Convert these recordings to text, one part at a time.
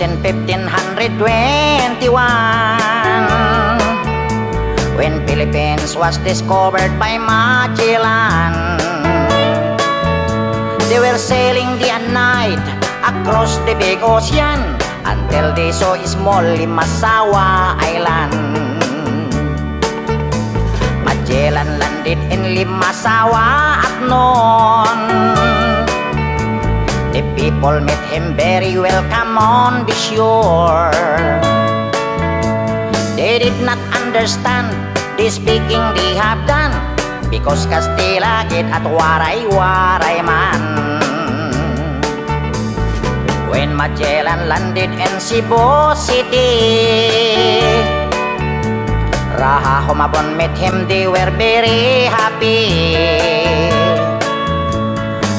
in 1521, when Philippines was discovered by Magellan. They were sailing day and night across the big ocean until they saw a small Limasawa Island. Magellan landed in Limasawa at noon. The people met him very welcome on the shore. They did not understand the speaking they have done, because Kastila git at waray-waray man. When Magellan landed in Cebu City, Raha Humabon met him, they were very happy.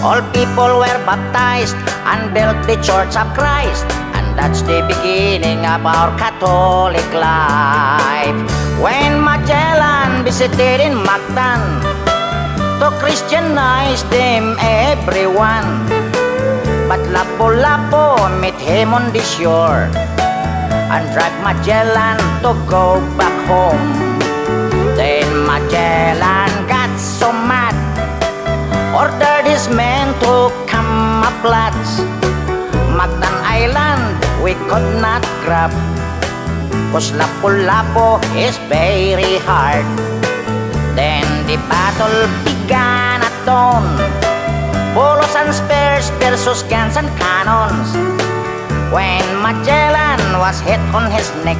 All people were baptized and built the Church of Christ, and that's the beginning of our Catholic life. When Magellan visited in Mactan to Christianize them everyone, but Lapu-Lapu met him on the shore and dragged Magellan to go back home. Then Magellan got so mad, ordered his men to camouflage. Mactan Island we could not grab, 'cause Lapu-Lapu is very hard. Then the battle began at dawn, bolos and spears versus guns and cannons. When Magellan was hit on his neck,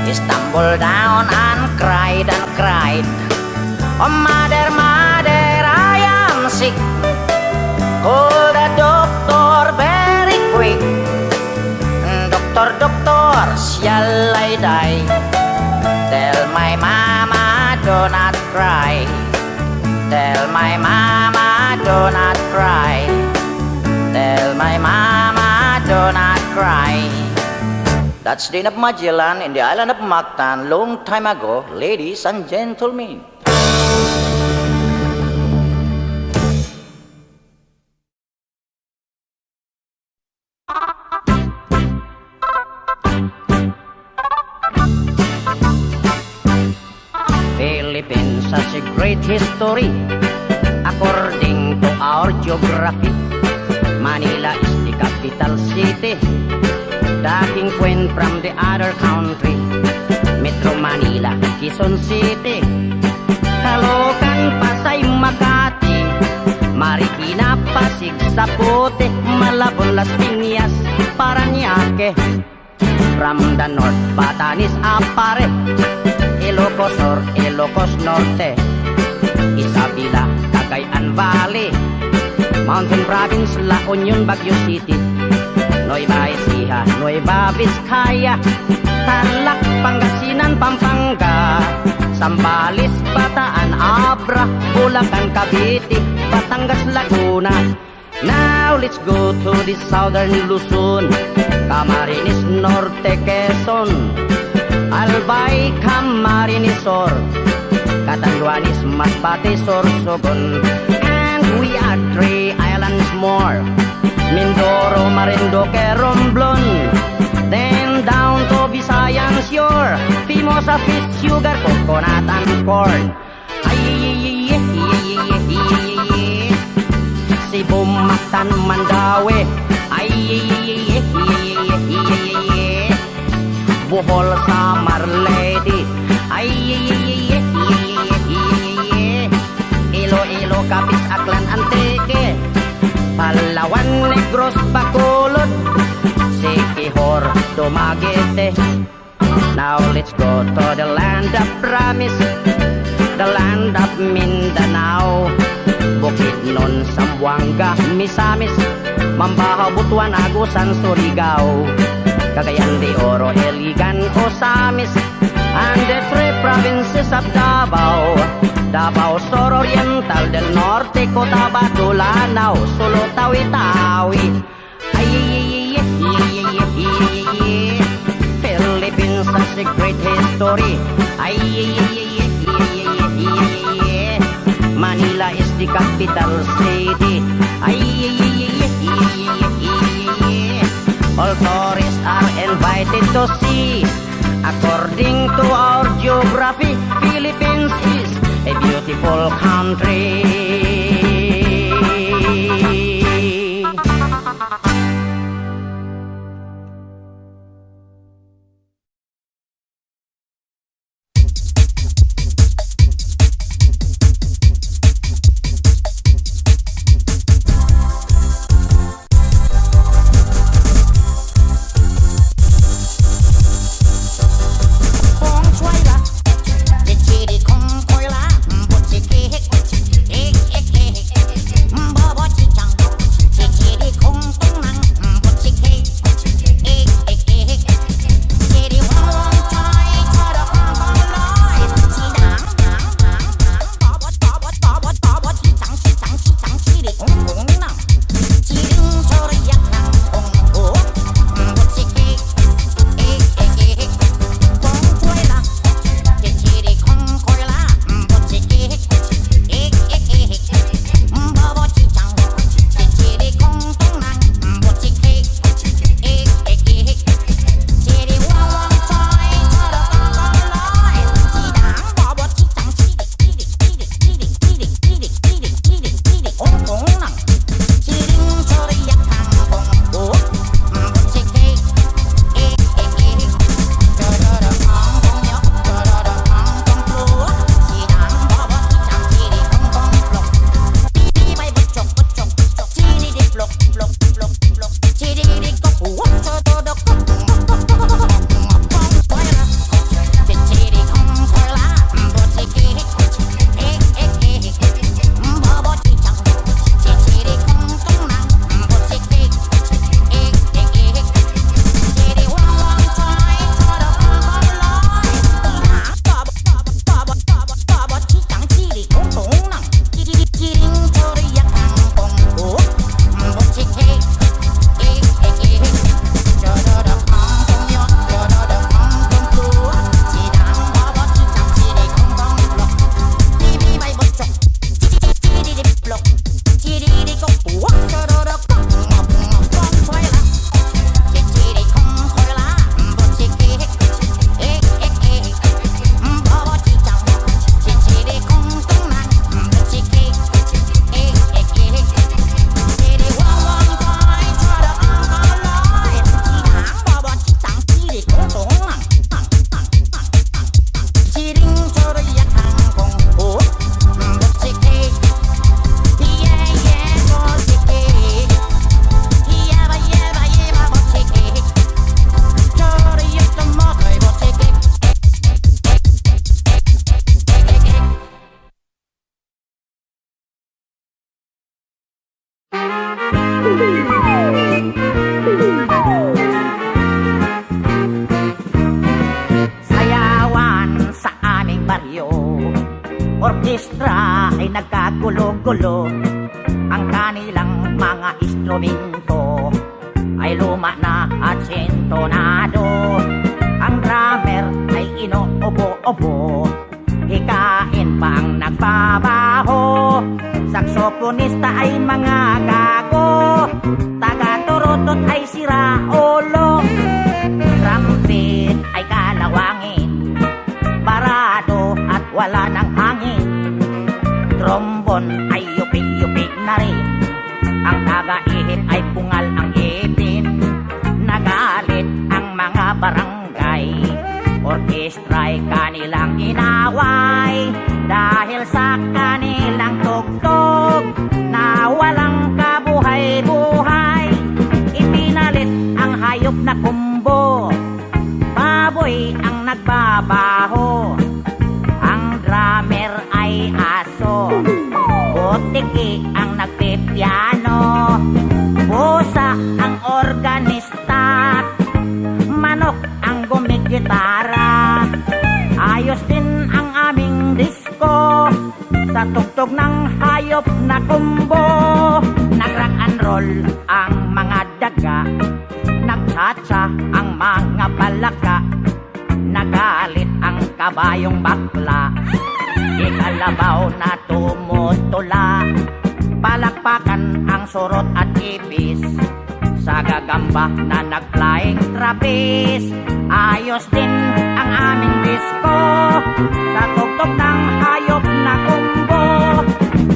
he stumbled down and cried and cried, "Oh mother, mother, I am sick. Call the doctor very quick. Doctor, doctor, shall I die? Tell my mama do not cry. Tell my mama do not cry. Tell my mama do not cry." That's the end of Magellan in the island of Mactan long time ago, ladies and gentlemen. Philippines has a great history according to our geography. Manila is the capital city, the king queen from the other country. Metro Manila, Quezon City, Caloocan, Pasay, Makati, Marikina, Pasig, Sapote, Malabon, Las Piñas, Parañaque. From the north, Batanes, Apare, Ilocos Sur, Ilocos Norte, Isabela, Cagayan Valley, Mountain Province, La Union, Baguio City, Nueva Ecija, Nueva Vizcaya, Tarlac, Pangasinan, Pampanga, Zambales, Bataan, Abra, Bulacan, Cavite, Batangas, Laguna. Now let's go to the southern Luzon, Camarines Norte, Quezon, Albay, Camarines Sur, Catanduanes, Masbate, Sorsogon, and we are 3 islands more: Mindoro, Marinduque, Romblon, then down to Visayan shore, Pimosa, fish, sugar, coconut, and corn. Cebu, Mactan, Mandaue, Bohol, Samar, Leyte, Iloilo, Capiz, Aklan, Antique, Palawan, Negros, Bacolod, Siquijor, Dumaguete. Now let's go to the land of promise, the land of Mindanao, Bukidnon, Zamboanga, Misamis, Mambahaw, Butuan, Agusan, Surigao, Cagayan de Oro, Iligan, Osamis, and the 3 provinces of Davao, Davao Sur Oriental, del Norte, Cotabato, Lanao, Sulu, Tawi-Tawi. Philippines has a great history. Manila is the capital city. All tourists are invited to see. According to our geography, Philippines is a beautiful country. Sayawan sa aming baryo, orkestra ay nagkagulo-gulo. Ang kanilang mga instrumento ay luma na at sintonado. Ang drummer ay inuubo-ubo, hikain pa ang nagbabaho. Saksoponista ay mga gago, taga-turutot ay sira ulo. Trumpet ay kalawangin, parado at wala ng hangin. Trombon ay yupi-yupi na rin, ang taga-ihip ay pungal ang ipin. Nagalit ang mga barangay, orkestra ay kanilang inaway. Dahil sa kanilang tugtog na walang kabuhay-buhay, ipinalit ang hayop na kumbo, baboy ang nagbabaho. Ang drummer ay aso, butiki ang nagpipiano, busa ang organista, manok ang gumigitara. Ayos din ang aming disco sa tugtog ng hayop na kumbo. Nag-rock and roll ang mga daga, nagtsatsa ang mga palaka. Nagalit ang kabayong bakla, ikalabaw na tumutula. Palakpakan ang surot at ipis, sa gagamba na nag-flying trapeze. Ayos din ang aming disco sa tugtog ng hayop na kumbo.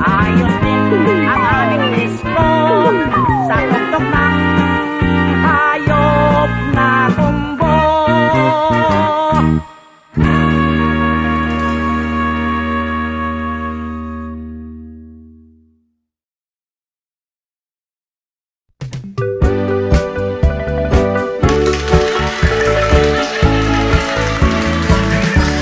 Ayos din ang aming disco sa tugtog ng hayop na kumbo.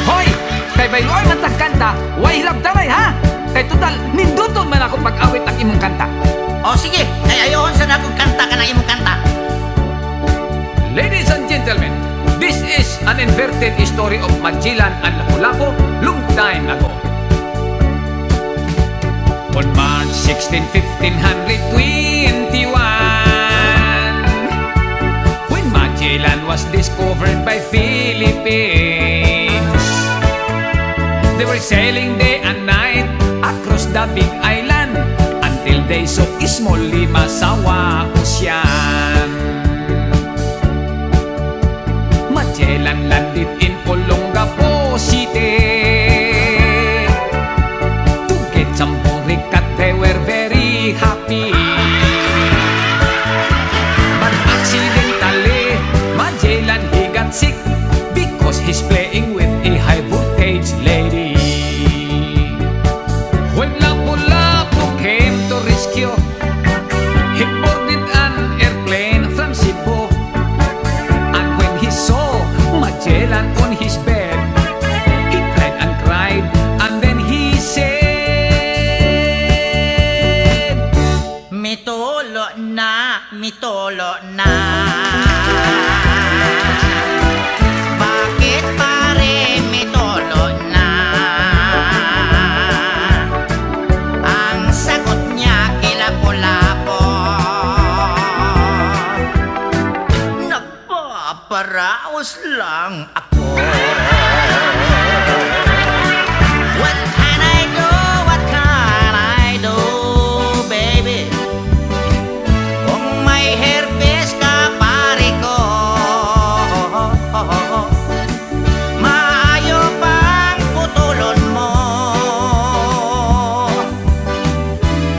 Hoy! Kay bayloy man tagkanta, way hilabtaray ha! Kay total, ninduton man ako pag-awit ang imong kanta. O sige, ay ayoon sa nagong kanta ka ng imong kanta. Ladies and gentlemen, this is an inverted story of Magellan and Lapu-Lapu long time ago. On March 16, 1521, when Magellan was discovered by Philippines, they were sailing day and night across the big island until they saw Small Limasawa Ocean. Magellan landed in Olongapo City to get some boricat. They were very happy, but accidentally Magellan he got sick because he's playing with a high voltage lady. When Lapu-Lapu came to rescue, he boarded an airplane from Cebu. And when he saw Magellan on his bed, he cried and cried, and then he said, Mitolo na, mitolo na. Bakit pare mitolo na? Ang sagot niya kilapo-lapo. Napaparaos lang ako. What can I do? What can I do, baby? Kung may herpes ka, pare ko, maayo pang putulon mo.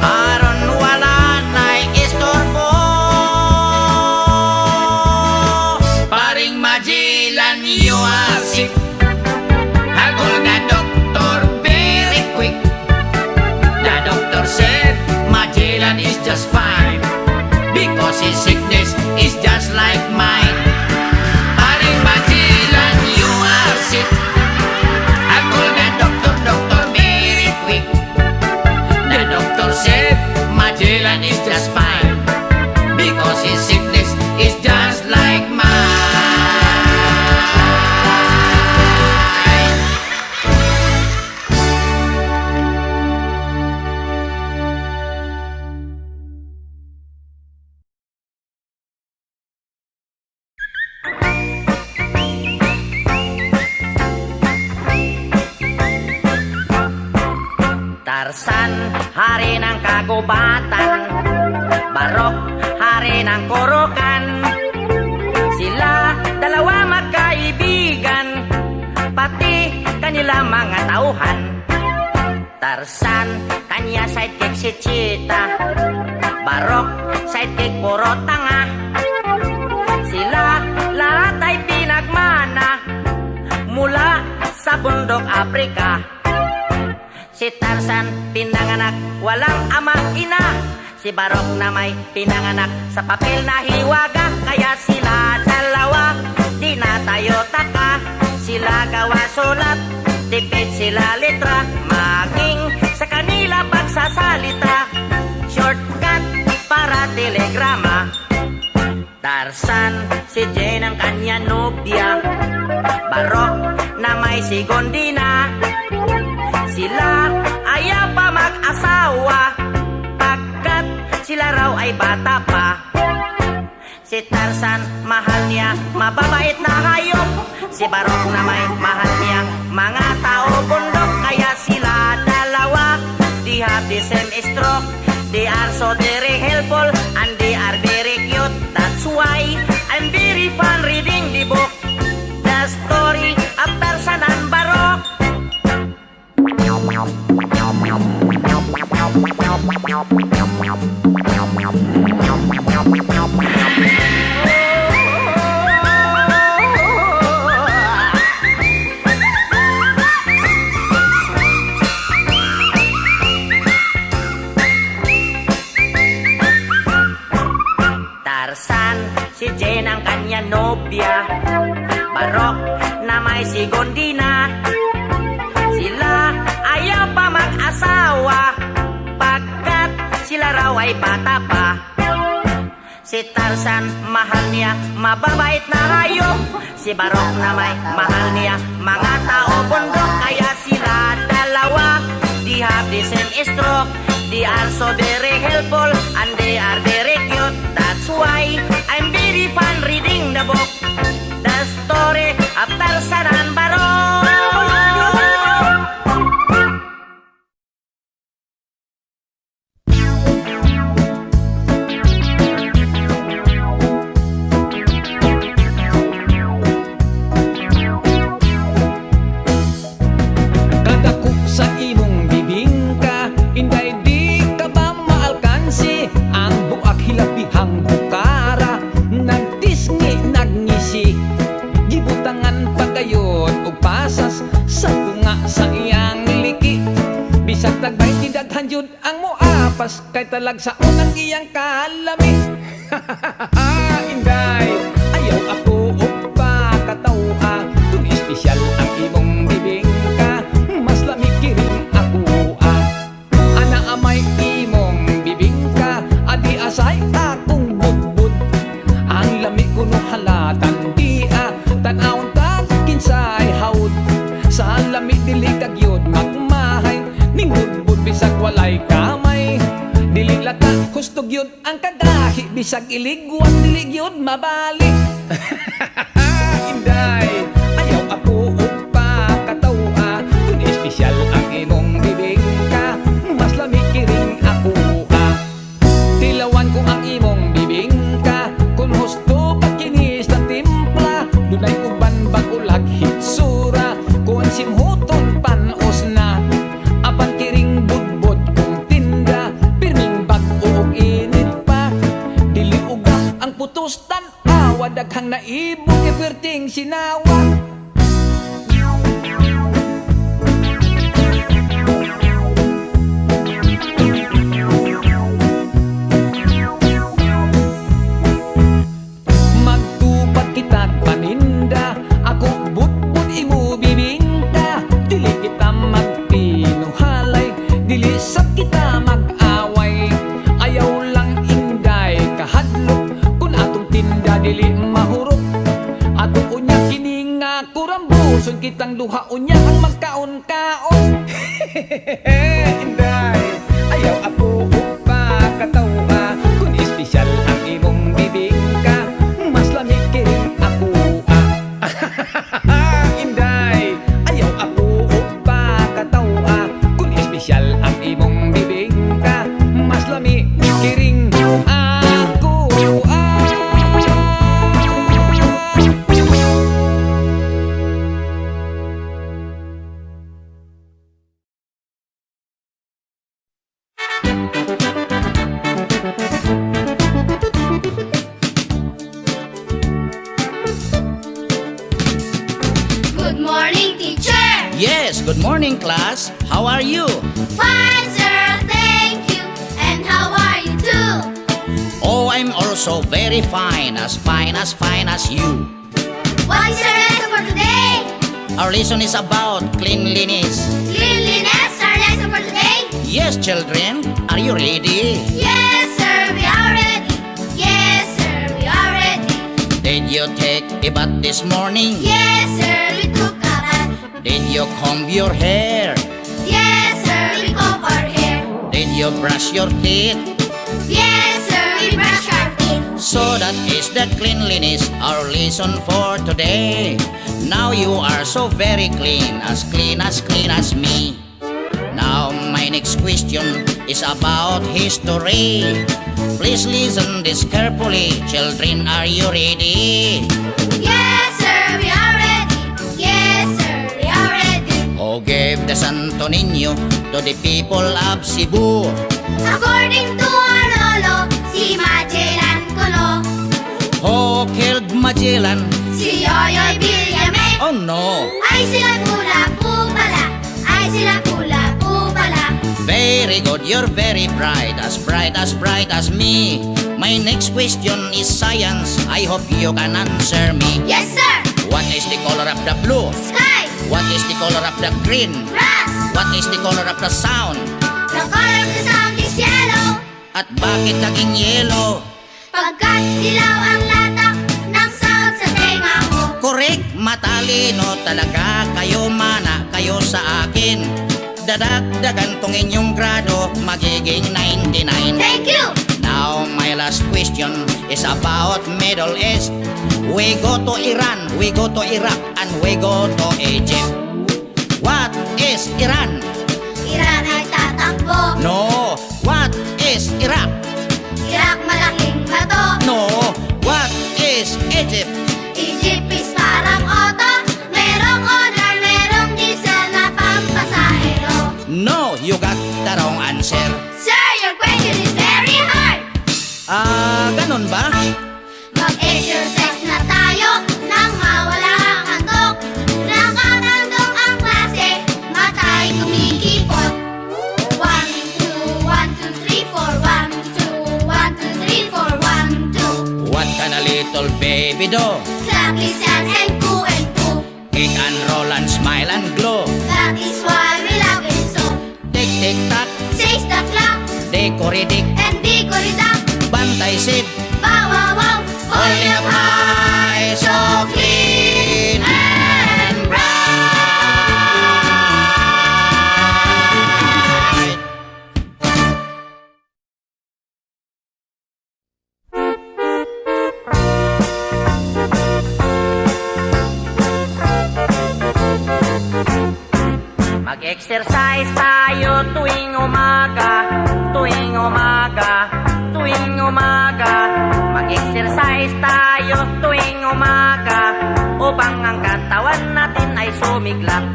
Aron wala na'y istorbo. Paring Magellan, you are sick. I called the doctor very quick. The doctor said Magellan is just fine because his sickness is just like mine. Paring Magellan, you are sick. I called the doctor very quick. The doctor said Magellan is just fine because his sickness is just like mine. Tarzan, hari ng kagubatan. Barok, hari ng kurukan. Sila dalawa magkaibigan, pati kanila mga tauhan. Tarzan, kanya sidekick si Cheetah. Barok, sidekick puro tanga. Sila lahat ay pinagmana mula sa bundok Afrika. Si Tarzan pinanganak walang ama ina. Si Barok na may pinanganak sa papel na hiwaga. Kaya sila dalawa di na tayo taka. Sila gawa sulat, tipid sila litra. Maging sa kanila pagsasalita, shortcut para telegrama. Tarzan, si Jane ang kanya nobya. Barok na may si Gondina. Sila ayaw pa mag-asawa pagkat sila raw ay bata pa. Si Tarzan, mahal niya mababait na hayop. Si Barok na may mahal niya mga tao bundok. Kaya sila dalawa, they have the same stroke. They are so very helpful and they are very cute. story of Tarzan and Barok. Tarzan, si Jane ang kanya nobya. Barok na may si Gondina. Sila ayaw pa mag-asawa pagkat sila raw ay bata pa. Si Tarzan mahal niya mababait na hayop. Si Barok na may mahal niya mga tao bundok. Kaya sila dalawa, they have the same stroke. They are so very helpful and they are very cute. That's why I'm very fun reading the book, the story of Tarzan and Barok. Kadako sa imong bibingka, inday di ka ba maalkansi? Ang buak hilapihang bukara, nagtisngi nagngisi. Gibutangan pagayod og pasas sa tunga sa iyang liki. Bisag tagbay tidaghan jud ang moapas, kay talag sa unang iyang kalami. Inday, ayaw ako og pakatawa, kung espesyal ang imong bibingka, mas lami kiring ako ana amay imong bibingka, adi asay akong budbud. Ang lami ko no halatan di tan-awon tag kinsay haud. Sa lami dili kagyod magmahay, ning budbud bisag walay kamay. Dili lata hustog yun ang kagahi, bisag iligwat dili gyud mabalik. Inday, ayaw ako og pakatawa, kung espesyal ang imong bibingka, mas lami kiring ako Tilawan ko ang imong bibingka, kung husto pagkinis ng timpla, dunay uban bagulag hitsura, kung simhuton panos na, apan kiring budbud kung tinda, pirming bag-o og init pa, dili ugak ang putos tan-awa, daghang naibog iperting sinawa. Magtupat kitag paninda, ako budbud imo bibingka, dili kita magpinuhalay, dili sa kita mag-away. Ayaw lang inday kahadlok, kung atong tinda dili mahurot. Ato unya kini nga kurambuson, kitang duha unya ang magkaon-kaon. Inday, ayaw ako og pakatawa, kung espesyal ang imong bibingka, mas lami kiring ako Inday, ayaw ako og pakatawa, kung espesyal ang imong bibingka, mas lami kiring ako Good morning, teacher. Yes, good morning class. How are you? Fine, sir. Thank you. And how are you too? Oh, I'm also very fine as you. What is your lesson for today? Our lesson is about cleanliness. Cleanliness, our lesson for today? Yes, children, are you ready? Yes, sir. We are ready. Yes, sir. We are ready. Did you take a bath this morning? Yes, sir. We took a bath. Did you comb your hair? Yes, sir. We comb our hair. Did you brush your teeth? Yes, sir. We brush our teeth. So that is the cleanliness, our lesson for today. Now you are so very clean as me. Now my next question is about history. Please listen this carefully. Children, are you ready? Yes, sir. We are ready. give the Santo Niño to the people of Cebu. According to our lolo, si Magellan Colo, Who killed Magellan? si Yoyoy Villame. Oh no! Ay sila pula po pala, ay sila pula po pala. Very good, you're very bright as me. My next question is science. I hope you can answer me. Yes sir, What is the color of the blue? sky, What is the color of the green? grass, What is the color of the sound? the color of the sound is yellow. At bakit naging yellow? Pagkat dilaw ang latak ng sound sa tenga mo. Correct, matalino talaga kayo, mana kayo sa akin. Dadagdagan tong inyong grado, magiging 99. Thank you. Now my last question is about Middle East. We go to Iran, we go to Iraq, and we go to Egypt. What is Iran? Iran ay tatakbo. No. What is Iraq? Iraq malaking bato. No. What is Egypt? Egypt is parang auto. Merong owner, merong diesel na pampasahero. No, you got the wrong answer. Sir, your question is very hard. Ganun ba? Mag-exercise na tayo nang mawala ang antok. Nakatandok ang klase, matay kumikipot. 1, 2, 1, 2, 3, 4. 1, 2, 1, 2, 3, 4. 1, 2. What can a little baby do? Clap his hands and coo and coo. Kick and roll and smile and glow. That is why we love it so. Tick, tick, tack, Says the clock dekoridik, and digoridak. bantay sid. Bow wow wow, holding up high, so clean and bright. Mag-exercise tayo tuwing umaga, tuwing umaga, tuwing umaga. Mag-exercise tayo tuwing umaga upang ang katawan natin ay sumiglap.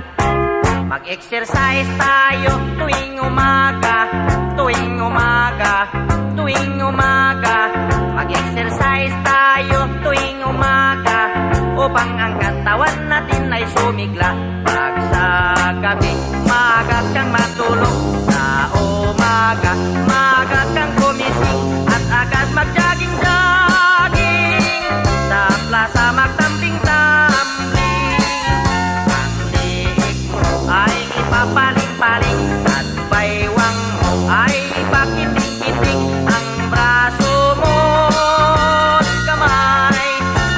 Mag-exercise tayo tuwing umaga, tuwing umaga, tuwing umaga. Mag-exercise tayo tuwing umaga upang ang katawan natin ay sumigla. Pag sa gabi, maaga kang matulog. Sa umaga, maaga kang gumising at agad mag-jogging-jogging. Sa plaza magtambling-tambling. Ang liig mo ay ipapaling-paling at baywang mo ay ipakiting-kiting. Ang braso mo at kamay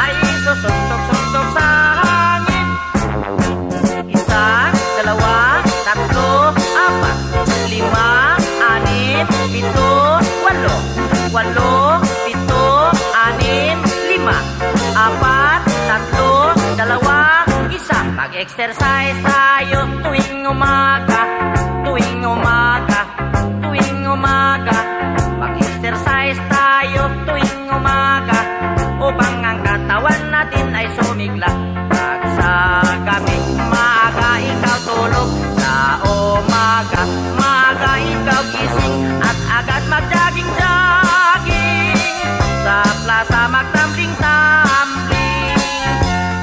ay susuntok-suntok sa hangin. Isa, dalawa, tatlo, apat, lima, anim, pito, walo. Walo, pito, anim, lima, apat, tatlo, dalawa, isa. Mag-exercise tayo tuwing umaga, tuwing umaga, tuwing umaga. Mag-exercise tayo tuwing umaga upang ang katawan natin ay sumigla. Pag sa gabi, maaga ikaw tulog. Sa umaga, maaga ikaw gising at agad mag-jogging-jogging. Sa plaza magtambling-tambling.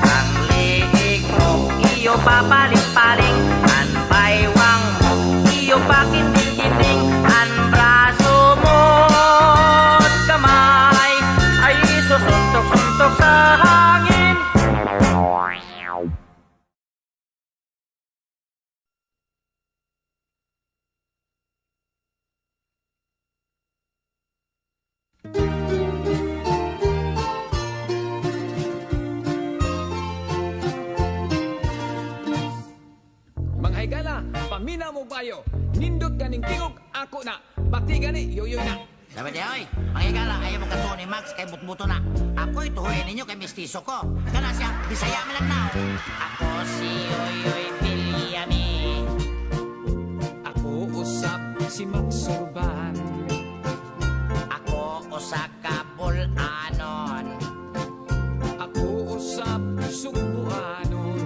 Ang liig mo, iyo papaling-paling. Ang baywang mo, iyo pakiting-kiting. Ang braso mo at kamay ay susuntok-suntok sa hangin. Mga higala, pamina mo bayo. Nindot ganing tingog ako na. Bati gani yoyoy na. Dapat di oy, makikala, ayaw mo katuwa ni Max kay butbuto na. Ako'y tuhoy ninyo kay mistiso ko. Kana siya, bisaya mo lang na. Ako si Yoyoy Villame. Ako usap si Max Sorban. Ako usa ka bulanon. Ako usap Subuanon.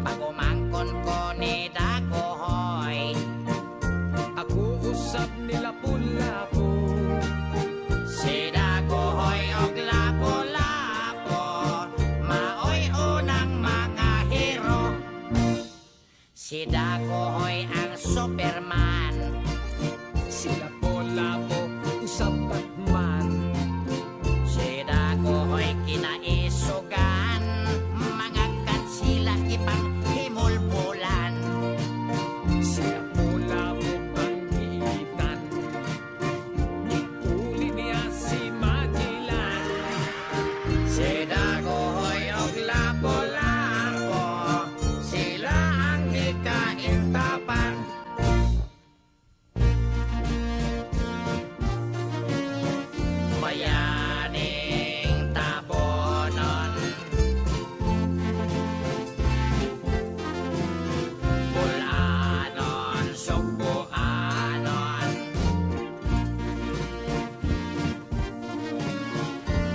Pagumangkon ko ni Dagohoy ang Superman. Sila po labo, usap Batman. Si Dagohoy kinaisugan, mga kat sila ipanghimulbulan. Sila po labo ang giitan. Uli niya si Magellan. Si Dagohoy og Lapu-Lapu, sila ang ikaintapan. Bayaning tabonon, bulanon, subuanon.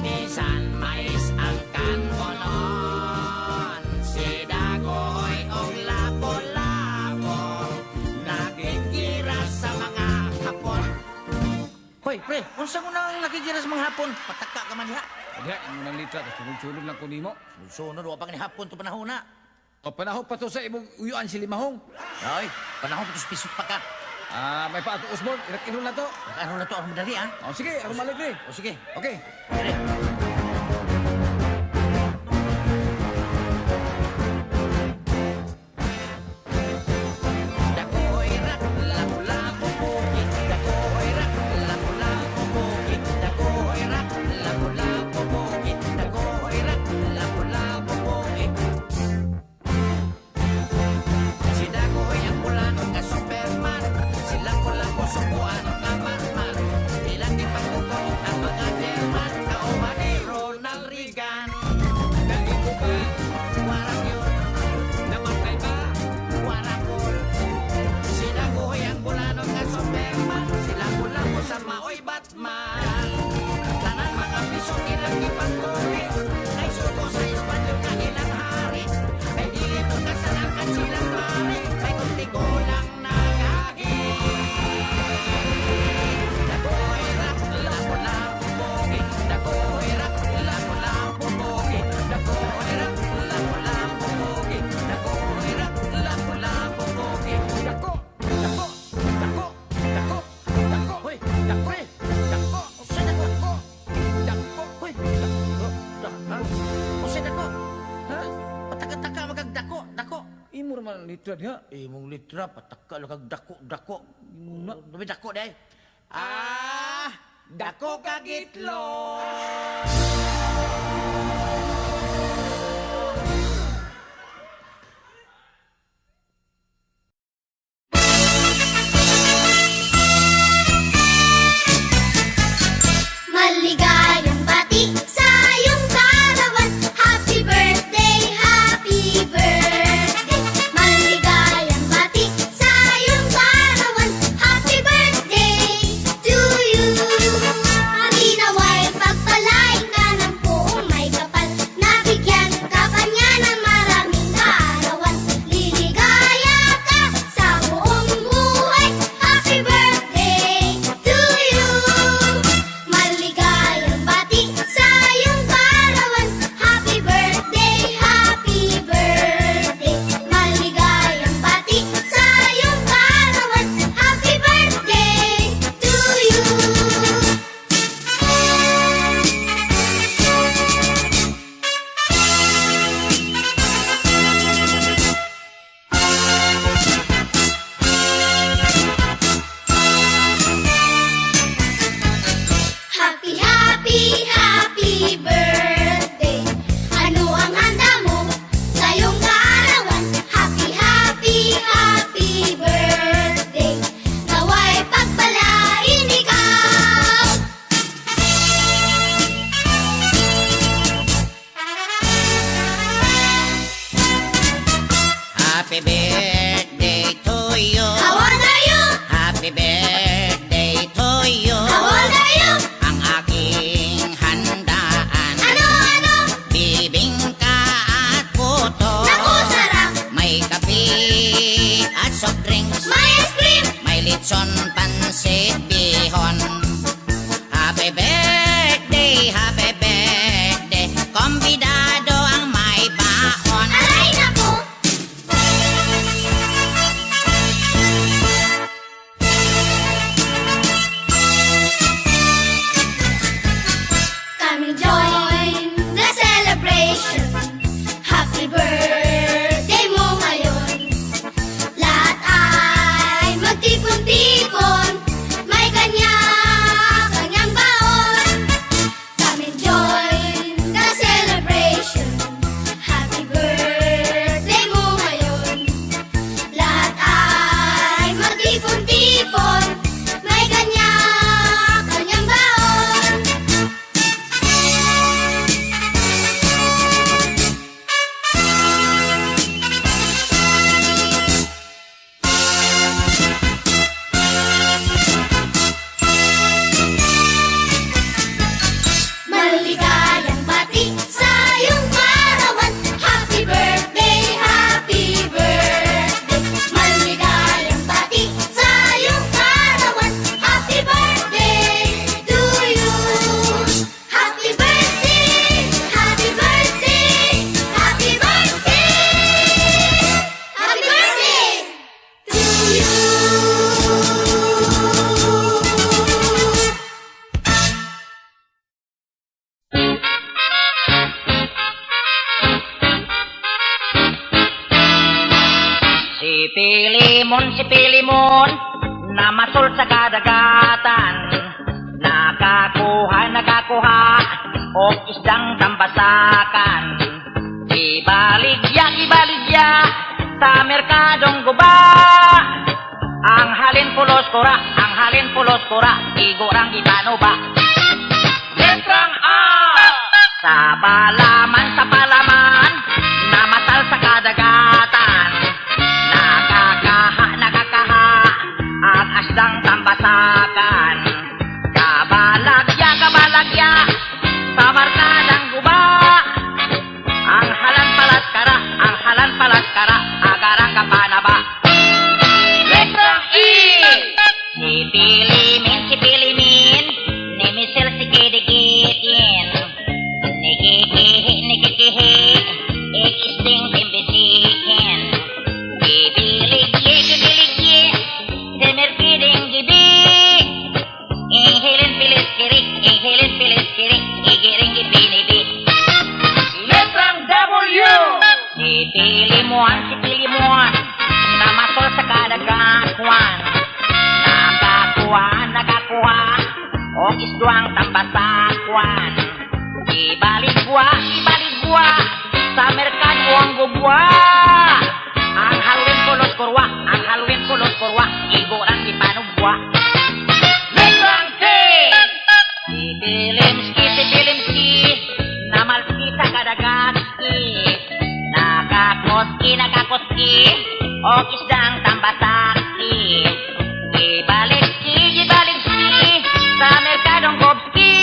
Bisan mais ang kanonon, si Dagohoy og Lapu-Lapu, nakikiras sa mga hapon. Hoy, pre, unsa mo nang nakikiras mga hapon? Pataka ka man diha. Diha, imong nang litra, tapos sunod-sunod lang ko nimo. Sunod, wa pa ni hapon to panahon na. O panahon pa to sa imong uyuan si Limahong. Ay, panahon to pisot pa ka. May pa ato Osborne, inak-inul na to. Ano na to, ang madali ah. O sige, ako maligre. O sige, Okay. dire. Dagohoy rak, lapu-lapu bukid. Dagohoy rak, lapu-lapu bukid. Dagohoy rak, lapu-lapu bukid. Dagohoy rak, lapu-lapu bukid. Si Dagohoy ang Bulano nga Superman. Sila ko subuan ang Batman. Ilang di pagkuko ang mga German. Kauban ni Ronald Reagan. Dali ko ba? Warang yun, Namatay ba? warang cool. Si Dagohoy ang Bulano nga Superman. Sila ko sa maoy Batman. Tanan mga piso ilang ipagkulit. Ay suko sa Espanyol na ilang hari. Ay dito kasanakan silang pare. Ay kunti ko lang nagagin. Dagohoy rak, lapu-lapu bukid. Dagohoy rak, lapu-lapu bukid. Dagohoy rak, lapu-lapu bukid. Dagohoy rak, lapu-lapu bukid. Dako! Dako! Dako! Dako! Dako! Hoy, Dako! Dako! Usa dako. Dako! Hoy, dako. Ha? Usa dako. Ha? Pataka-taka magagdako, dako. Imo naman ang litra diha. Imong litra pataka lang kag dako. Muna. Dumi dako day. Dako kagitlo. Maligayang bati sa iyong karawan. Happy birthday, happy birthday. Maligayang bati sa iyong karawan. Happy birthday to you. Ginaway pagpalain ka ng buong may kapal. Nabigyan ka pa niya ng maraming kaarawan. Liligaya ka sa buong buhay. Happy birthday to you. Maligayang bati sa iyong karawan. Happy birthday, happy birthday. Maligayang bati sa iyong karawan. Happy birthday to you. Happy, happy, happy birthday. Ano ang handa mo sa iyong kaarawan? Happy, happy, happy birthday. Naway pagpalain ikaw. Happy birthday to you. How old are you? Happy birthday to you. How old are you? Ang aking handaan. Ano, ano? Bibingka at puto. Naku, sarap. May kape at soft drinks. May ice cream. May litson, pansit, bihon. Happy birthday, happy birthday. Kombidado ang may baon. Aray, naku. si Pilimon, namasol sa kadagatan. Nakakuha, o isdang tambasakan. Ibaligya, sa merkadong guba. Ang halin pulos kura, igorang ipano ba? Letrang A. Sa palaman, namasal sa kadagatan. Nakakaha, ang asdang tambasakan. Kabalagya, sa markadang guba. Ang halan palas kara, agarang kapanaba. Letrang E. Si Pilimin, ni Michelle si Kidikitin. Nikikihi, ikisting timbisikin. Gibiligye, si Merkiding gibi. Ihilin pilis kirik, igiring ipinibi. Letrang W. Si Pilimuan, namasol sa kadagatuan. Nakakuha, o isduang tambasakwan. Ibaligwa, sa merkado ang gubwa. Ang halwin pulos kurwa, igorang ipanugwa. Letrang K. Si Pilimski, namalski sa kadagati. Nakakoski, o isdang tambasaki. Ibaligski, sa merkadong gobski.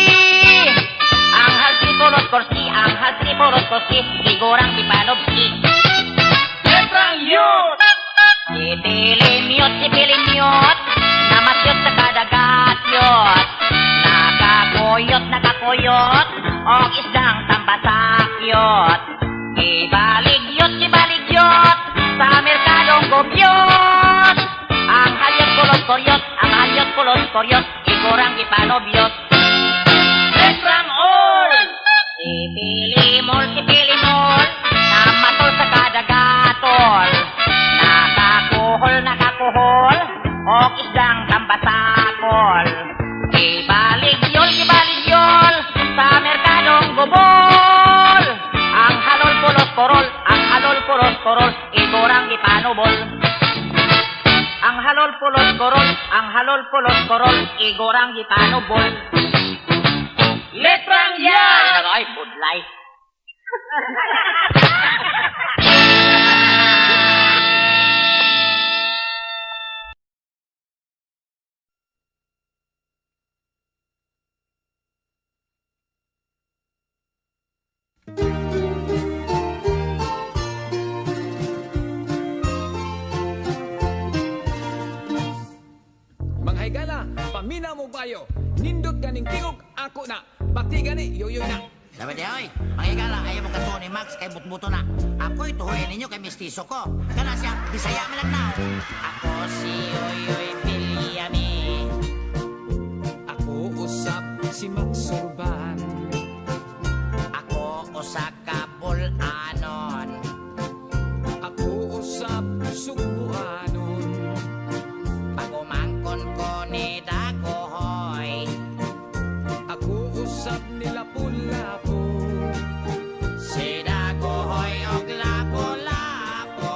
Ang halsi pulos korsi, igorang ipanobski. Letrang U. Si Pilimyot, namasyot sa kadagatyot. Nakakuyot, o isdang tambasakyot. Ibaligyot, sa merkadong gobyot. Ang halyot pulos koryot, igorang ipanobyot. Letrang O. Si Pilimol, namatol sa kadagatol. Nakakuhol, o isdang tambasakol. Ibaligyol, sa merkadong gubol. Ang halol pulos korol, igorang ipanubol. Ang halol pulos korol, igorang ipanubol. Letrang Y. Ay, budlay. Mga higala, pamina mo bayo. Nindot ganing tingog ako na. Bati gani yoyoy na. Dapat di oy, mangigala, ayaw mo kato ni Max kay butbuto na. Ako'y tuhuyan ninyo kay mistiso ko. Kana siya, bisaya man lang na. Ako si Yoyoy Villami. Ako usap si Max Urban. Ako usa ka bulanon. Ako usap subuanon. Pagumangkon ko ni Dagohoy. Ako usap nila pulapo. Si Dagohoy og lapo-lapo.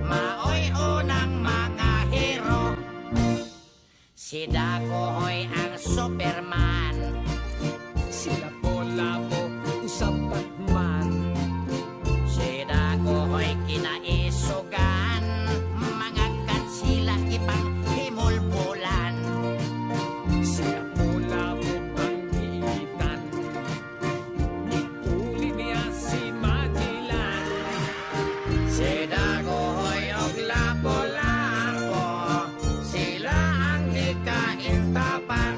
Maoy unang mga hero. Si Dagohoy ang Superman. Sila pulapo usap Batman. Si Dagohoy kinaisugan. Mga kansila ipang himulbulan. Sila pulapo ang giitan. Ipuli niya si Magellan. Si Dagohoy og lapo-lapo. Sila ang ikaintapan.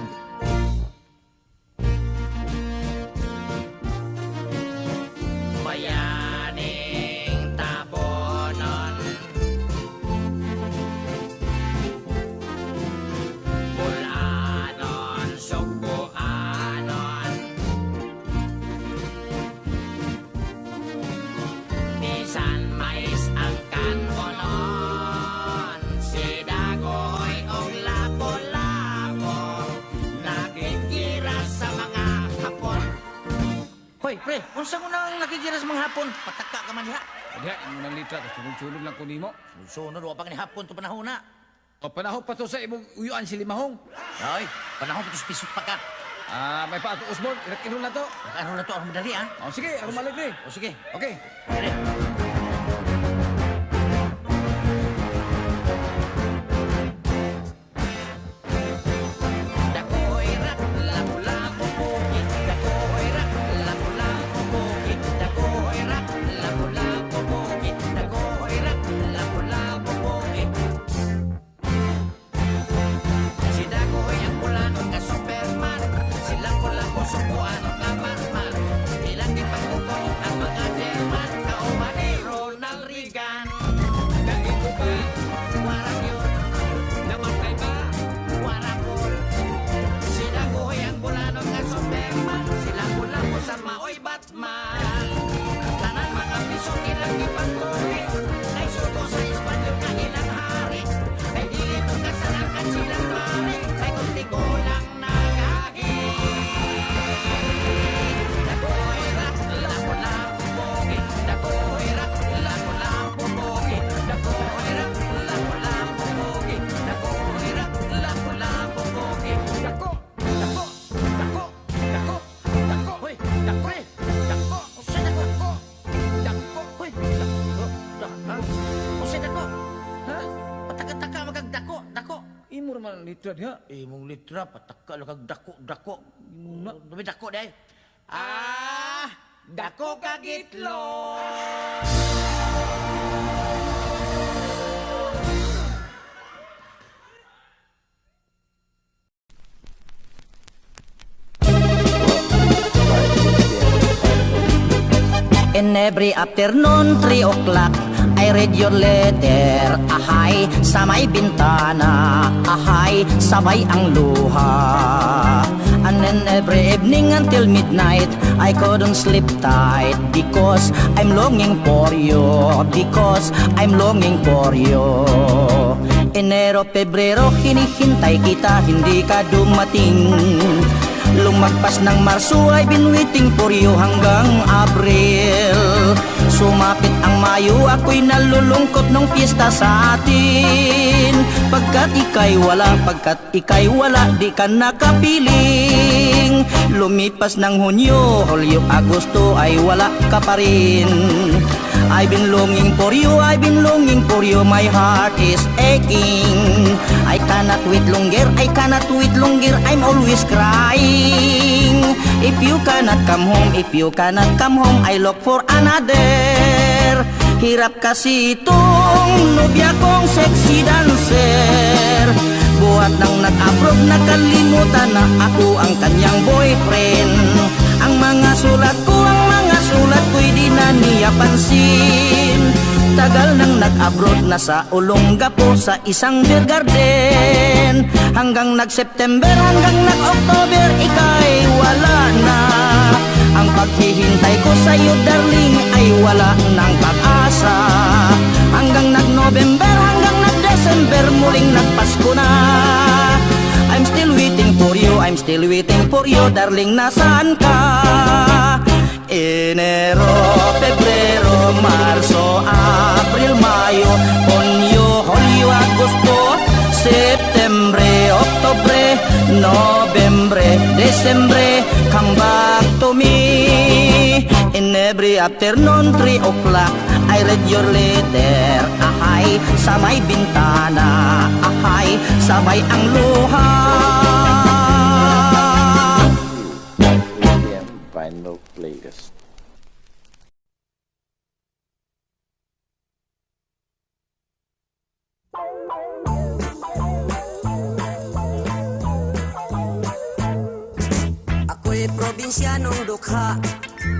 kikiras mga hapon. Pataka ka man diha. Diha, imong nang litra, sunod-sunod lang ko nimo. Sunod, wa pa ni hapon to panahon na. O panahon pa to sa imong uyuan si Limahong. Ay, panahon pa to pisot pa ka. May pa ato usbon, irat-kinun na to. Ano na to, ang madali ah. O sige, ako malik ni. O sige. Okay. Dire. Dakoy rak, lapu-lapu bukit. Dakoy rak, lapu-lapu bukit. Dakoy rak, lapu-lapu bukit. Dakoy rak, lapu-lapu bukit. Si Dakoy ang pulanong ka Superman. Sila pulang sukuan o kamarman. Ilang di pagkuko ang mga German. Kauban ni Ronald Reagan. Dahil ko ba, Warang yun, namatay ba? warakol. Si Dakoy ang pulanong ka Superman. Sila pulang sa maoy Batman. Tanan mga piso ilang ipagkuhin. Ay suko sa Espanyol na ilang hari. Ay dili mo kasanakan silang mari. Ay kunti ko lang nagagin. Dakoy rak, lapu-lapu bukit. Dakoy rak, lapu-lapu bukit. Dakoy rak, lapu-lapu bukit. Dakoy rak, lapu-lapu bukit. Dako, dako, dako, dako, dako, Hoy, dako eh. Dako. Usa dako. dako. Hoy, dako. Ha? Usa dako. Ha? Pataka-taka magagdako, dako. Imo naman ang litra diha. Mong litra, pataka lang kag dako, dako. Muna. Dumi dako day. Dako kagitlo. In every afternoon, 3 o'clock, I read your letter. Ahay, sa may bintana. Ahay, sabay ang luha. And then every evening until midnight, I couldn't sleep tight because I'm longing for you. Because I'm longing for you. Enero, Pebrero, hinihintay kita, hindi ka dumating. Lumagpas ng Marso, I've been waiting for you hanggang Abril. Sumapit ang Mayo, ako'y nalulungkot nung piyesta sa atin. Pagkat ika'y wala, di ka nakapiling. Lumipas ng Hunyo, Hulyo, Agosto, ay wala ka pa rin. I've been longing for you, my heart is aching. I cannot wait longer, I'm always crying. If you cannot come home, I look for another. Hirap kasi itong nobya kong sexy dancer. Buhat nang nag-abroad, nakalimutan na ako ang kanyang boyfriend. Ang mga sulat ko'y di na niya pansin. Tagal nang nag-abroad, nasa Olongapo sa isang beer garden. Hanggang nag-September, hanggang nag-October, ika'y wala na. Ang paghihintay ko sa'yo, darling, ay wala ng pag-asa. Hanggang nag-November, hanggang nag-December, muling nagpasko na. I'm still waiting for you, darling, nasaan ka? Enero, Pebrero, Marso, Abril, Mayo, Junio, Julio, Agosto, Septembre, Octobre, Novembre, Decembre, come back to me. In every afternoon, 3 o'clock, I read your letter. Ahay, sa may bintana. Ahay, sabay ang luha. Vinyl playlist. Ako'y probinsyanong dukha,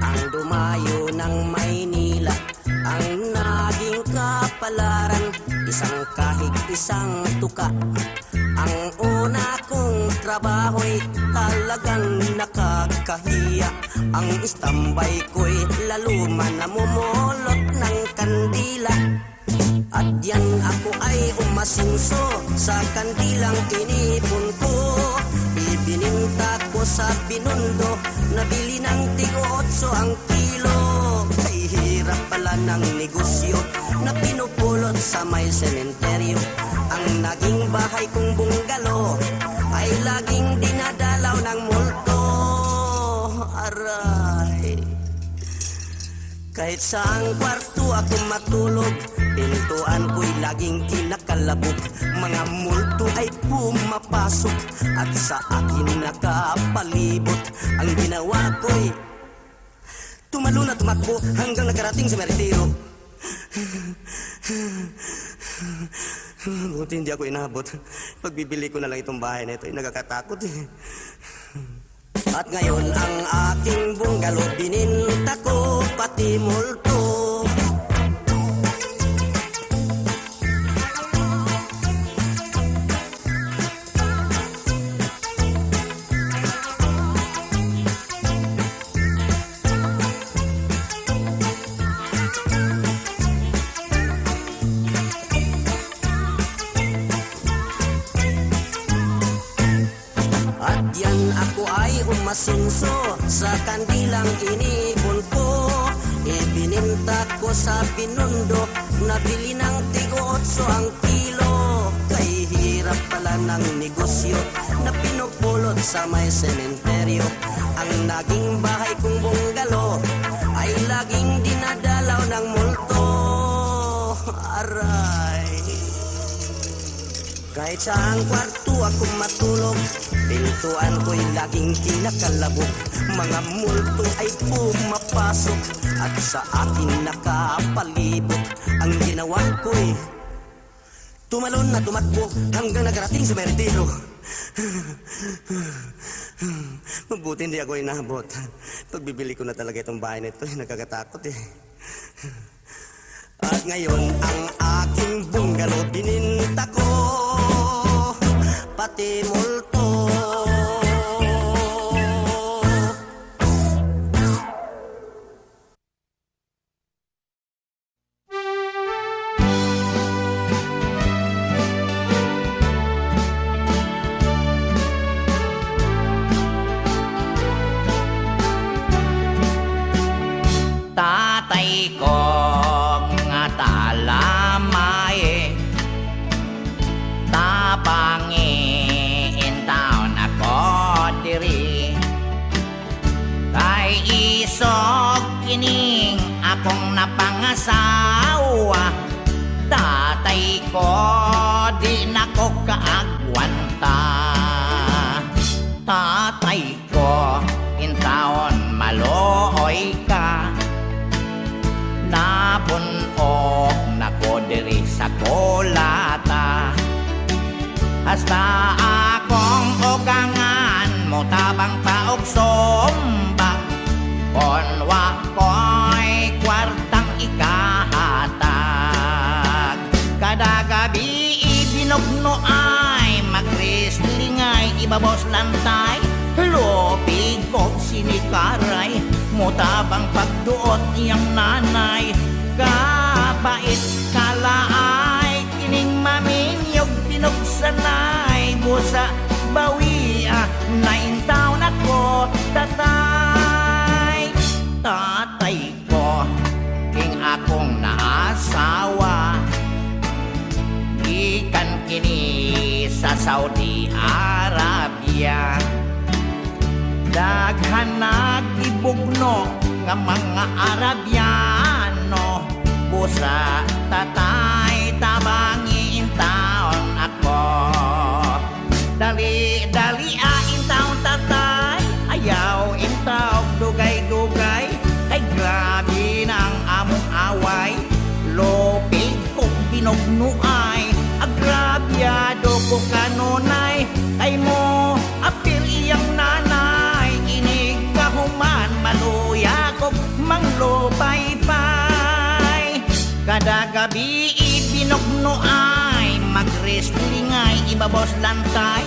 ang dumayo ng Maynila. Ang naging kapalaran, isang kahig, isang tuka. Ang una kong trabaho'y talagang nakakahiya. Ang istambay ko'y laluman na mumulot ng kandila. At yan ako ay umasinso sa kandilang inipon ko. Ibininta ko sa Binondo, nabili ng tig-8 ang kilo. pala ng negosyo na pinupulot sa may sementeryo. Ang naging bahay kong bunggalo ay laging dinadalaw ng multo. Aray, kahit saang kwarto ako matulog, pintuan ko'y laging kinakalabog. Mga multo ay pumapasok at sa akin nakapalibot. Ang ginawa ko'y tumalo na tumakbo hanggang nakarating sa meritero. Buti hindi ako inabot. Pagbibili ko na lang itong bahay na ito ay nagkakatakot eh. At ngayon ang aking bunggalo bininta ko pati multo. At yan ako ay umasinso sa kandilang iniipon ko. Ibininta ko sa Binondo, nabili ng tig-8 ang kilo. Kay hirap pala ng negosyo na pinupulot sa may sementeryo. Ang naging bahay kong bunggalo ay laging dinadalaw ng multo. Aray, kahit saang kwarto ako matulog, pintuan ko'y laging kinakalabog. Mga multo ay pumapasok at sa akin nakapalibot. Ang ginawa ko'y tumalon na tumakbo hanggang nakarating sa meritero. Mabuti hindi ako inabot. Pagbibili ko na talaga itong bahay na ito, nagkakatakot eh. At ngayon ang aking bunggalo bininta ko pati multo. Tatay ko nga talamay, tabangi in town ako diri. Kay isog kining akong napangasawa, tatay ko di nako kaagwanta. Tatay ko in town malooy ka, napunok nako diri sa kolata. Hasta akong ugangan mo tabang paog sombak, konwa ko'y kwartang ikahatag. Kada gabi ibinugno ay mag-wrestling ay ibabos lantay. Lupig kong sinikaray, mutabang pagduot niyang nanay. Kabait kalaay, kining maminyog pinugsanay. Busa bawia, naintaw na ko tatay. Tatay ko, king akong naasawa, ikan kini sa Saudi Arabia. Daghan nagibugno nga mga Arabiano, busa tatay tabangi in town ako. Dali in town tatay, ayaw in town dugay-dugay. Kay grabe ng among away, lopig kong binugnuay. Agrabyado ko kanunay, kay mo apil iyang nanay. Inig kahuman maluya kog manglupay-pay. Kada gabi ibinugno ay mag-wrestling ay ibabos lantay.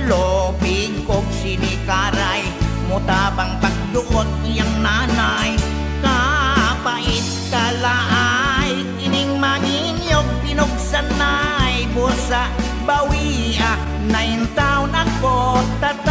Lopig kog sinikaray, mutabang pagduot iyang nanay. Kapait kalaay, kining maninyog pinugsanay. Busa bawia, naintaw na ko tatay.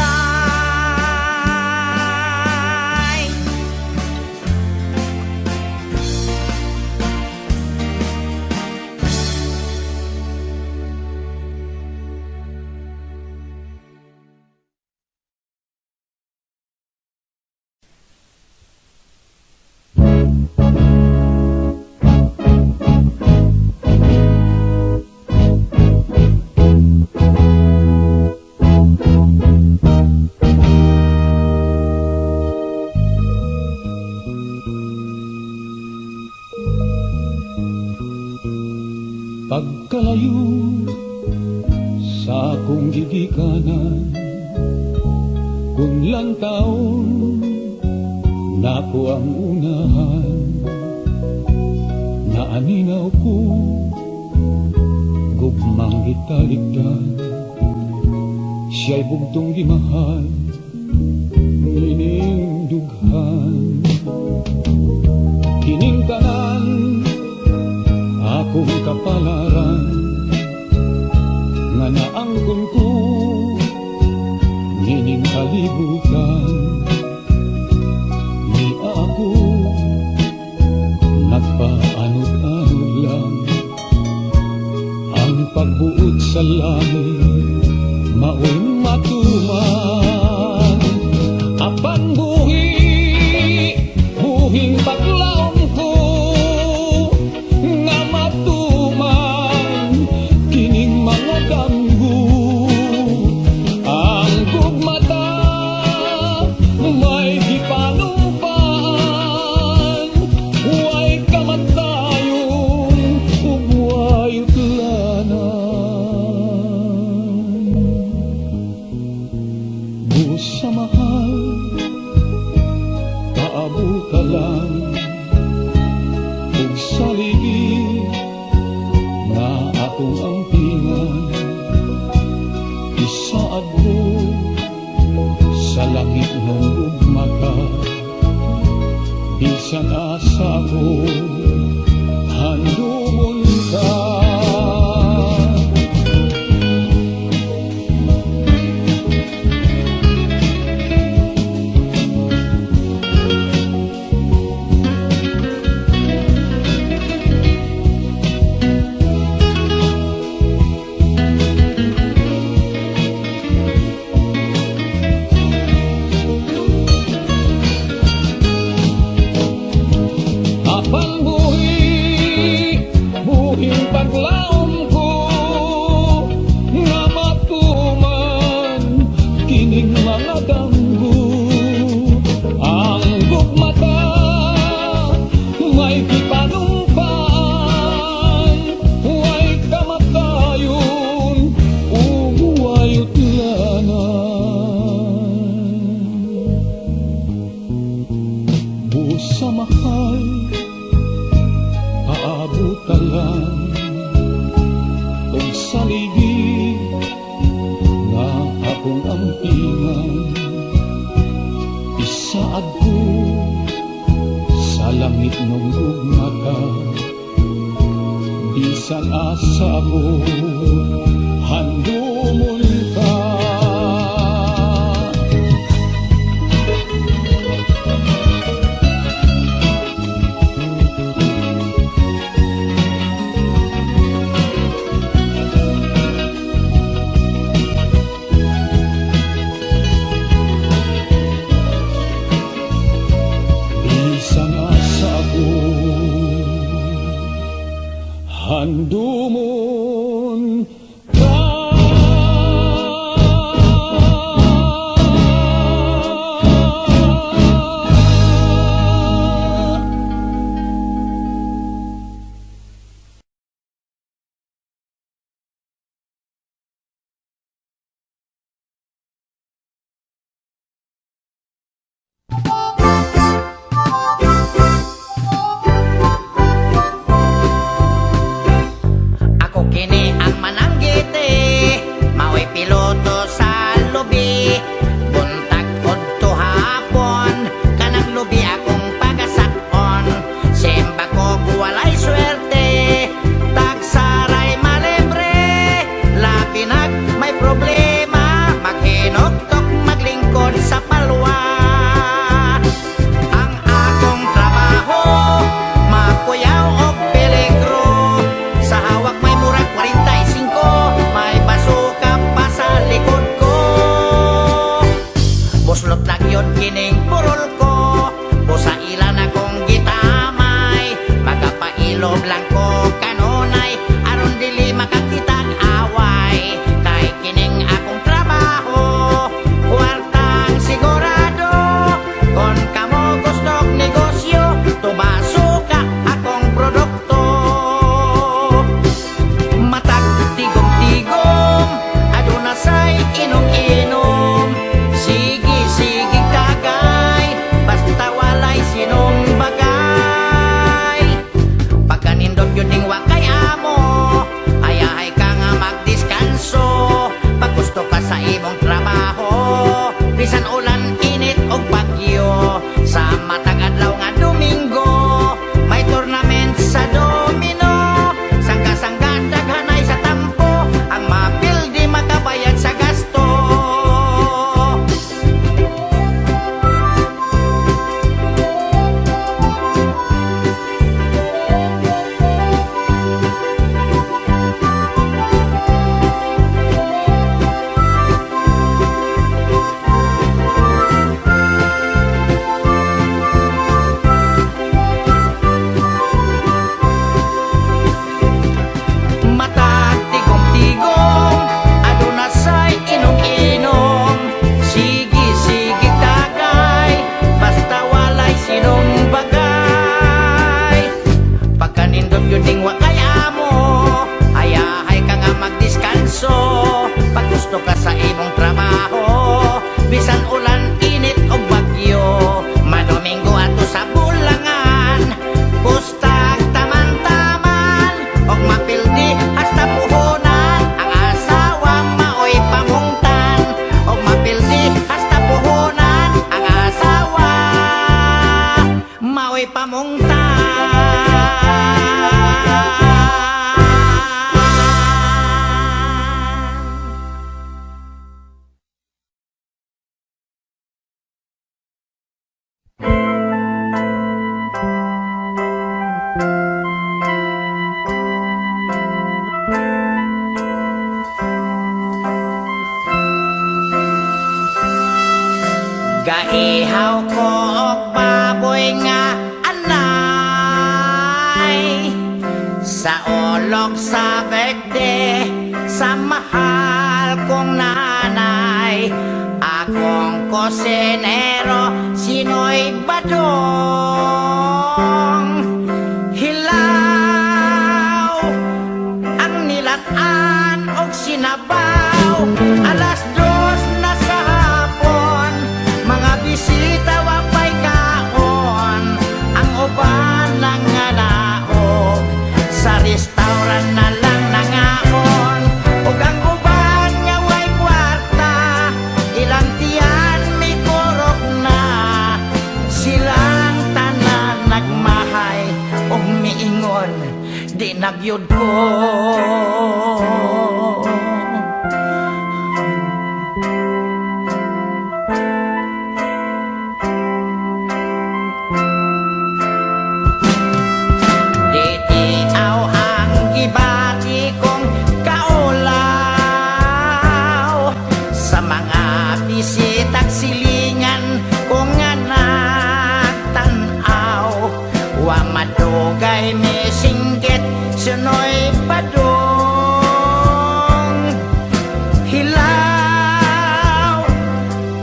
Pagkalayo sa akong gigikanan, kung lang taon na ko ang unahan, naaninaw ko gugmang gitaligdan, siya'y bugtong gimahal, ngining dughan. Kining tanan akong kapalaran, nga naangkon ko ngining kalibutan. Ni ako nagpaanod-anod lang, ang pagbuot sa langit mao'y matuman. Apan buhing paglaom ko nga matuman kining mga damgo. Ang gugmata may gipanumpaan, way kamatayon ug way utlanan. Busa mahal, paabot ka lang Gaihaw ko og baboy nga anay sa olog sa birthday sa mahal kong nanay. Akong kosinero, sino'y badong. Hilaw ang nilatan og sinabaw. Alas 2 na sa hapon, mga bisita wapay kaon. Ang uban lang nga naog, sa restaurant na lang nangaon. Ug ang uban nga way kwarta, ilang tiyan may kurok na. Silang tanan nagmahay ug miingon, di nagyud ko. Ditiaw ang gibati kong kaulaw sa mga bisitag silingan kong nga nagtanaw. Wa madugay ni singgit sunoy padong. Hilaw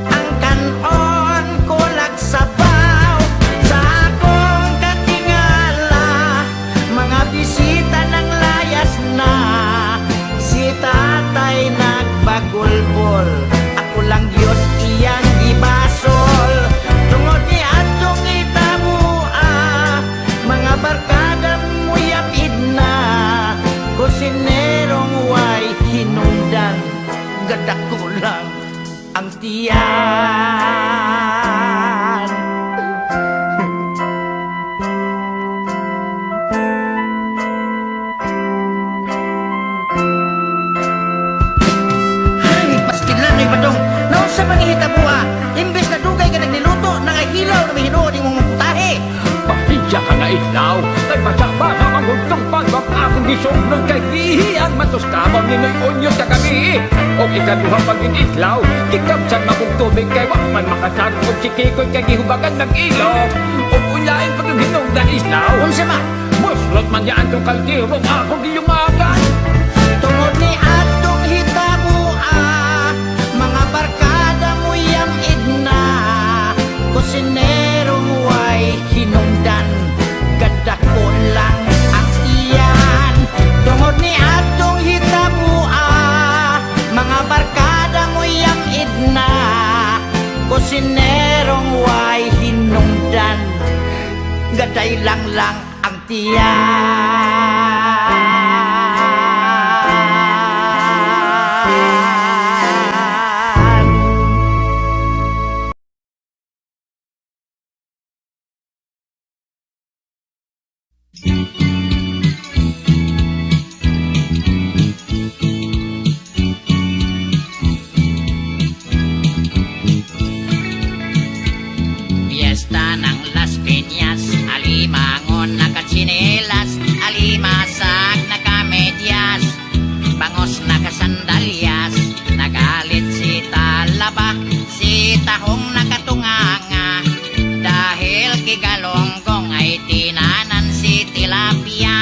ang kanon kulag sabaw sa akong katingala. Mga bisita nang layas na, si tatay nagbagulbol. Ako lang yun iyang ibasol. Tungod ni atong itabua, mga barkada mo yapid na. Kusinerong way hinungdan, gadak ko lang ang tiyan. Ay, paskilan ay badong. Naon sa pangihita buha, imbes na dugay ka nagniluto, nangahilaw na may hinuod yung mga putahe. Pasensya ka na ilaw, kay basa-basa ang huntong pagbak akong gisong ng kay gihian matos kabang ninoy onyo sa gabi. O ikaduha pagin islaw, kikabsan makong tubig kay wakman makasarong o sikikoy kay gihubagan ng ilaw. O ulain pa ng hinong na islaw. Unsa man? Muslot man yaan tong kaldero akong giyumagan. Tungod ni atong hitabua, mga barkada mo yang idna. Kusinerong way hinungdan, gadak ko lang ang iyan. Tungod ni atong hitabua, mga barkada mo yang idna. Kusinerong way hinungdan, gaday lang ang tiyan. Fiesta ng Las Piñas, alimangon na katsinelas, alimasag na kamedyas, bangos na kasandalyas, nagalit si Talaba, si Tahong nakatunganga, dahil kigalonggong ay tinanan si Tilapia.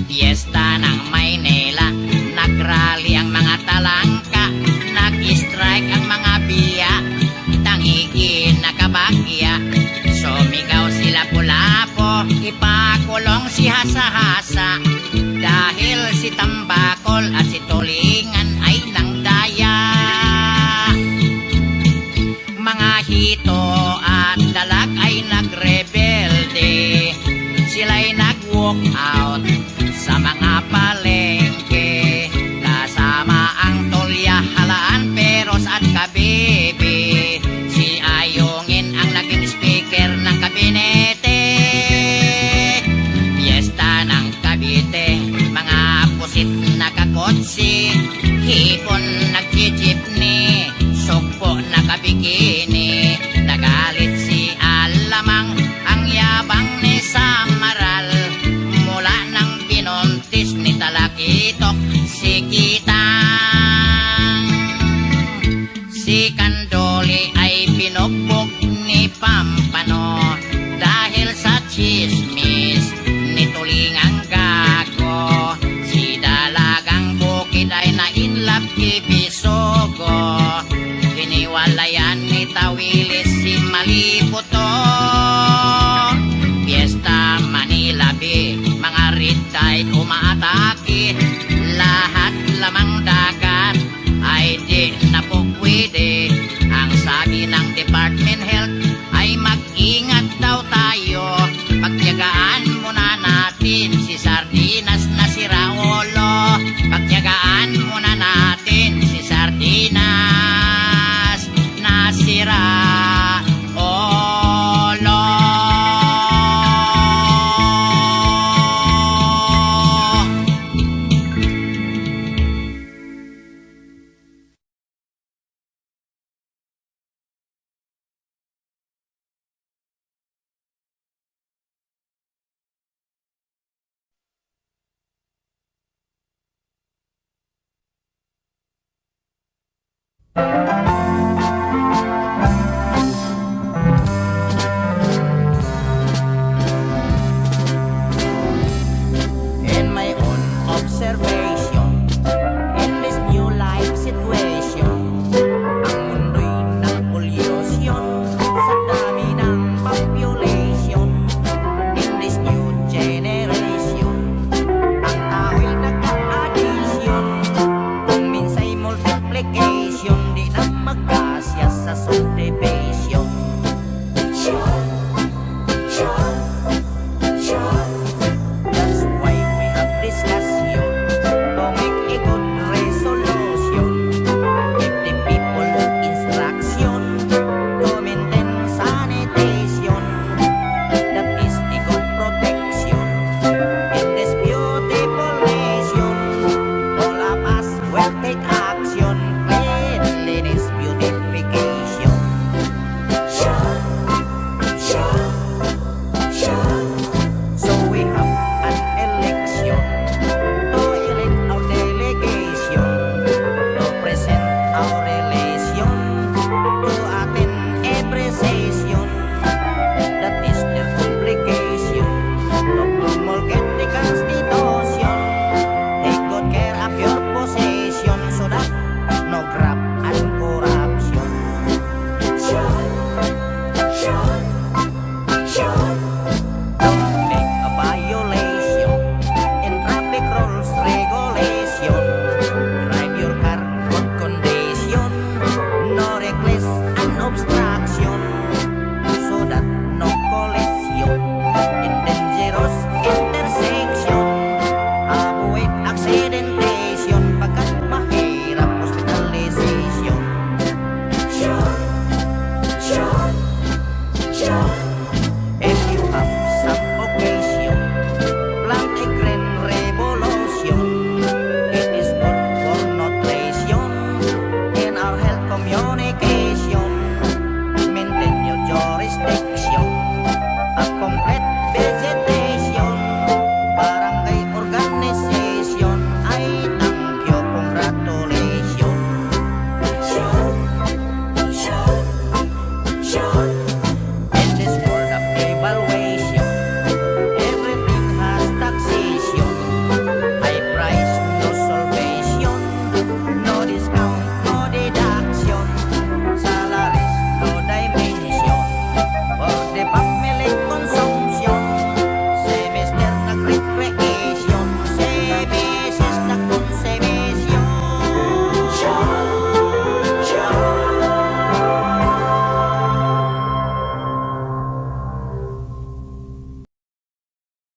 Fiesta ng Maynila, nagrally ang mga talangka, nag-strike ang mga biya, tangigin nakabagya, sumigaw sila pulapo, ipakulong si hasa-hasa, dahil si Tambakol at si Tulingan ay nangdaya. Mga hito at dalag ay nagrebelde, sila'y nag-walk out sa mga palengke, kasama ang Tulya, Halaan, Peros at Kabibi. Si Ayungin ang naging speaker ng kabinete. Fiesta ng Cavite, mga pusit na kakotsi, hipon nagjeepney, sugpo na kabikini, nagalit si Alamang, ang yabang ni Samaral, mula ng binuntis ni Talakitok si Kitang. Si Bisogo, hiniwalayan ni Tawilis si Maliputo. Fiesta Manila Bay, mga red tide umaatake, lahat lamang dagat ay di na po pwede. Ang sabi ng Department Health ay mag-ingat daw tayo, pagtiyagaan muna natin si Sardinas na si Raolo, pagtiyagaan muna natin si Sardinas na si Raolo. In my own observation, in this new life situation, ang mundo'y nagpolusyon sa dami ng population. In this new generation, ang tao'y nagka-addition, kung minsa'y multiplication, di na magkasya sa subdivision. That's why we have discussion to make a good resolution. Give the people instruction to maintain sanitation. That is the good protection in this beautiful nation. All of us will take